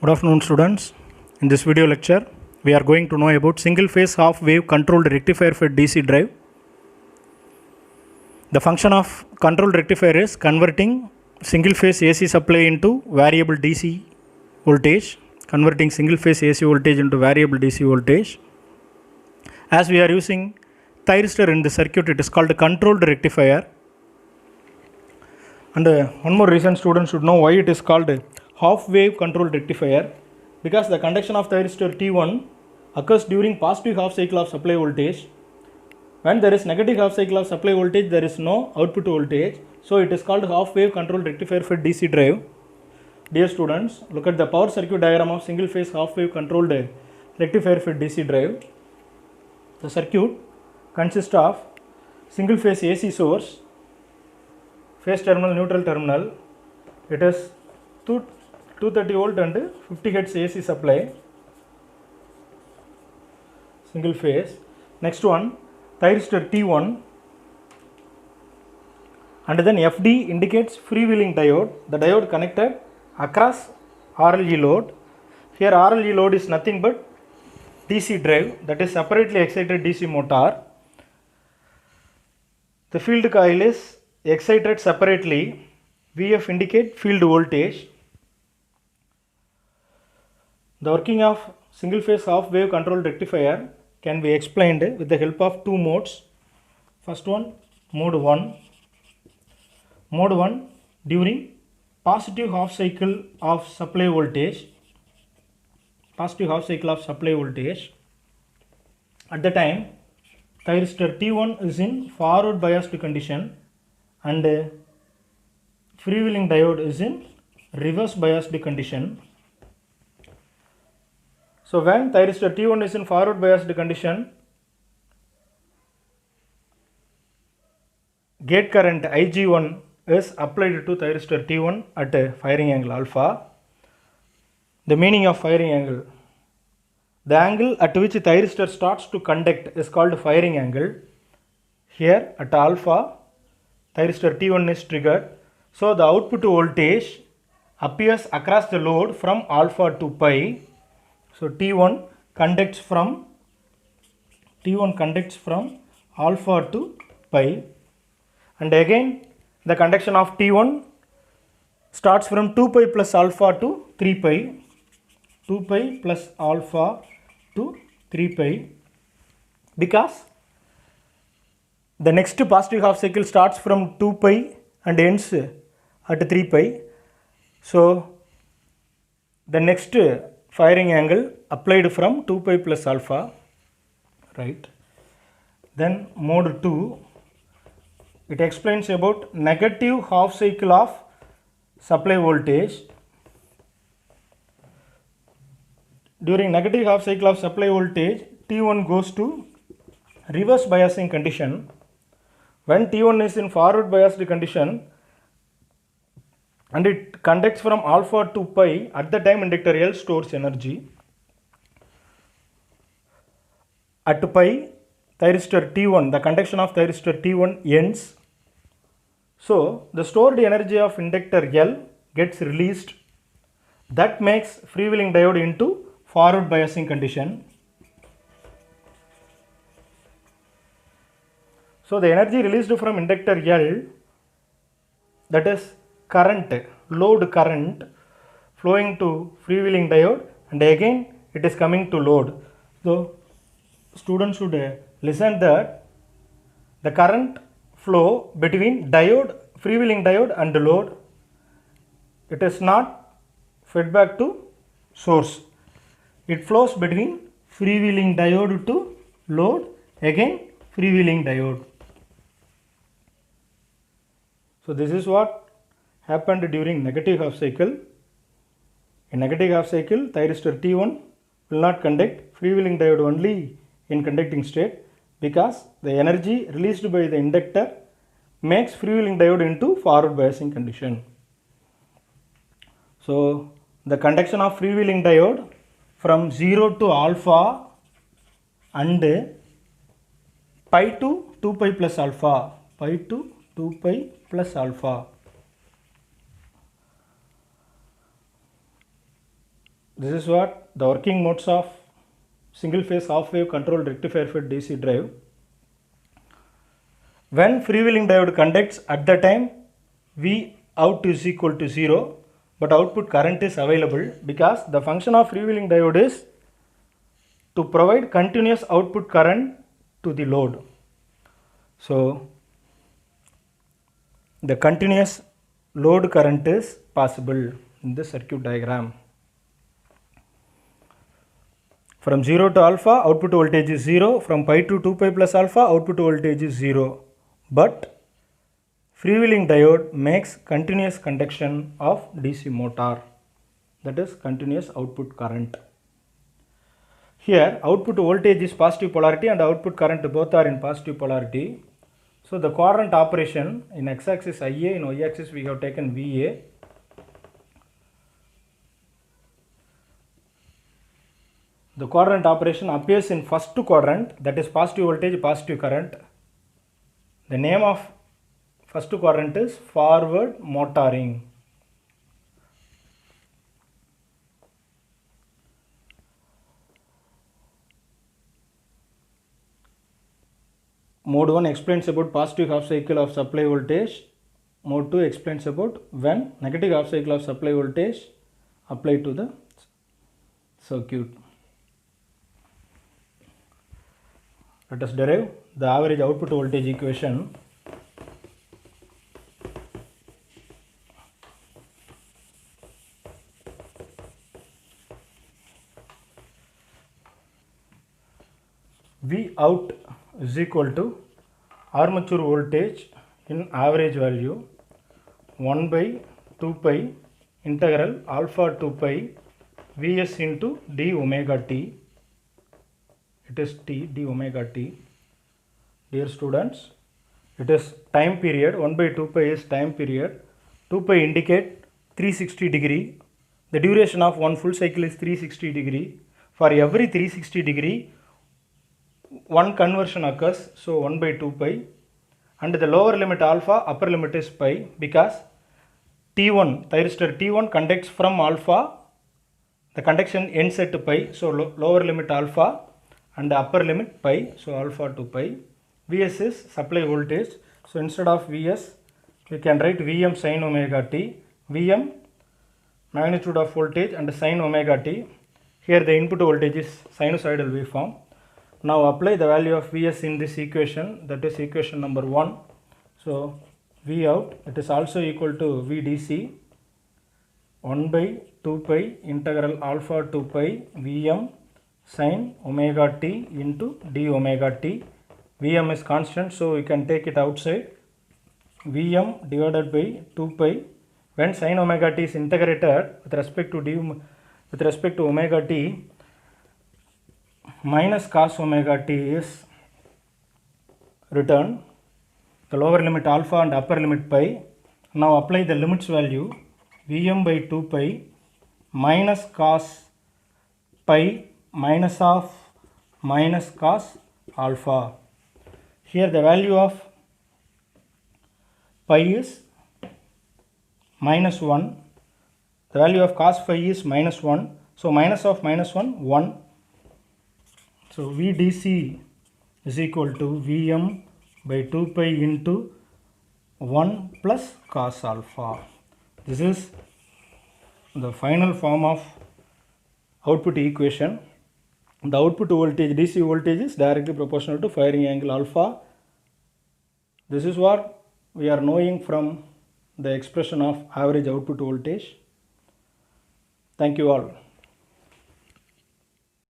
Good afternoon, students. In this video lecture, we are going to know about single phase half wave controlled rectifier for DC drive. The function of controlled rectifier is converting single phase AC supply into variable DC voltage, converting single phase AC voltage into variable DC voltage. As we are using thyristor in the circuit, it is called controlled rectifier. And one more reason students should know why it is called half wave controlled rectifier, because the conduction of thyristor T1 occurs during positive half cycle of supply voltage. When there is negative half cycle of supply voltage, there is no output voltage, so it is called half wave controlled rectifier for DC drive. Dear students, look at the power circuit diagram of single phase half wave controlled rectifier for DC drive. The circuit consists of single phase AC source, phase terminal, neutral terminal. It is 230 volt and 50 Hz AC supply, single phase. Next one, thyristor T1, and then FD indicates freewheeling diode. The diode connected across RLE load. Here RLE load is nothing but DC drive, that is separately excited DC motor. The field coil is excited separately. VF indicate field voltage. The working of single phase half wave controlled rectifier can be explained with the help of two modes. First one, mode 1. Mode 1 during positive half cycle of supply voltage. Positive half cycle of supply voltage. At the time, thyristor T1 is in forward biased condition and freewheeling diode is in reverse biased condition. So when thyristor T1 is in forward biased condition, gate current Ig1 is applied to thyristor T1 at a firing angle alpha. The meaning of firing angle: the angle at which thyristor starts to conduct is called firing angle. Here at alpha, thyristor T1 is triggered, so the output voltage appears across the load from alpha to pi. So T1 conducts from alpha to pi, and again the conduction of T1 starts from 2 pi plus alpha to 3 pi, 2 pi plus alpha to 3 pi, because the next positive half cycle starts from 2 pi and ends at 3 pi. So the next firing angle applied from 2 pi plus alpha, right? Then mode 2, it explains about negative half cycle of supply voltage. During negative half cycle of supply voltage, T1 goes to reverse biasing condition. When T1 is in forward biased condition and it conducts from alpha to pi, at the time inductor L stores energy. At pi, thyristor T1, the conduction of thyristor T1 ends. So the stored energy of inductor L gets released. That makes freewheeling diode into forward biasing condition. So the energy released from inductor L, that is current, load current, flowing to freewheeling diode, and again it is coming to load. So students should listen that the current flow between diode, freewheeling diode and load, it is not fed back to source. It flows between freewheeling diode to load, again freewheeling diode. So this is what happened during negative half cycle. In negative half cycle, thyristor T1 will not conduct, freewheeling diode only in conducting state, because the energy released by the inductor makes freewheeling diode into forward biasing condition. So the conduction of freewheeling diode from 0 to alpha and pi to 2 pi plus alpha, pi to 2 pi plus alpha. This is what the working modes of single phase half wave controlled rectifier fed DC drive. When freewheeling diode conducts at the time V out is equal to 0, but output current is available, because the function of freewheeling diode is to provide continuous output current to the load. So the continuous load current is possible in this circuit diagram. From 0 to alpha, output voltage is 0. From pi to 2 pi plus alpha, output voltage is 0. But freewheeling diode makes continuous conduction of DC motor, that is continuous output current. Here output voltage is positive polarity and output current both are in positive polarity. So the quadrant operation, in x-axis IA, in y-axis we have taken VA. The quadrant operation appears in first quadrant, that is positive voltage, positive current. The name of first quadrant is forward motoring. Mode 1 explains about positive half cycle of supply voltage. Mode 2 explains about when negative half cycle of supply voltage applied to the circuit. Let us derive the average output voltage equation. V out is equal to armature voltage in average value 1 by 2 pi integral alpha 2 pi Vs into d omega t. It is t, d omega t. Dear students, it is time period. 1 by 2 pi is time period. 2 pi indicate 360 degree. The duration of one full cycle is 360 degree. For every 360 degree, one conversion occurs. So 1 by 2 pi. And the lower limit alpha, upper limit is pi, because T1, thyristor T1 conducts from alpha. The conduction ends at pi. So lower limit alpha and the upper limit pi, so alpha to pi. Vs is supply voltage, so instead of Vs we can write Vm sin omega t. Vm magnitude of voltage and sin omega t. Here the input voltage is sinusoidal waveform. Now apply the value of Vs in this equation, that is equation number 1. So V out, it is also equal to Vdc 1 by 2 pi integral alpha to pi Vm sin omega t into d omega t. Vm is constant, so we can take it outside. Vm divided by 2 pi. When sin omega t is integrated with respect to omega t, minus cos omega t is returned. The lower limit alpha and upper limit pi. Now apply the limits value. Vm by 2 pi minus cos pi minus of minus cos alpha. Here the value of pi is minus 1. The value of cos phi is minus 1. So minus of minus 1, 1. So Vdc is equal to Vm by 2 pi into 1 plus cos alpha. This is the final form of output equation. The output voltage, DC voltage, is directly proportional to firing angle alpha. This is what we are knowing from the expression of average output voltage. Thank you all.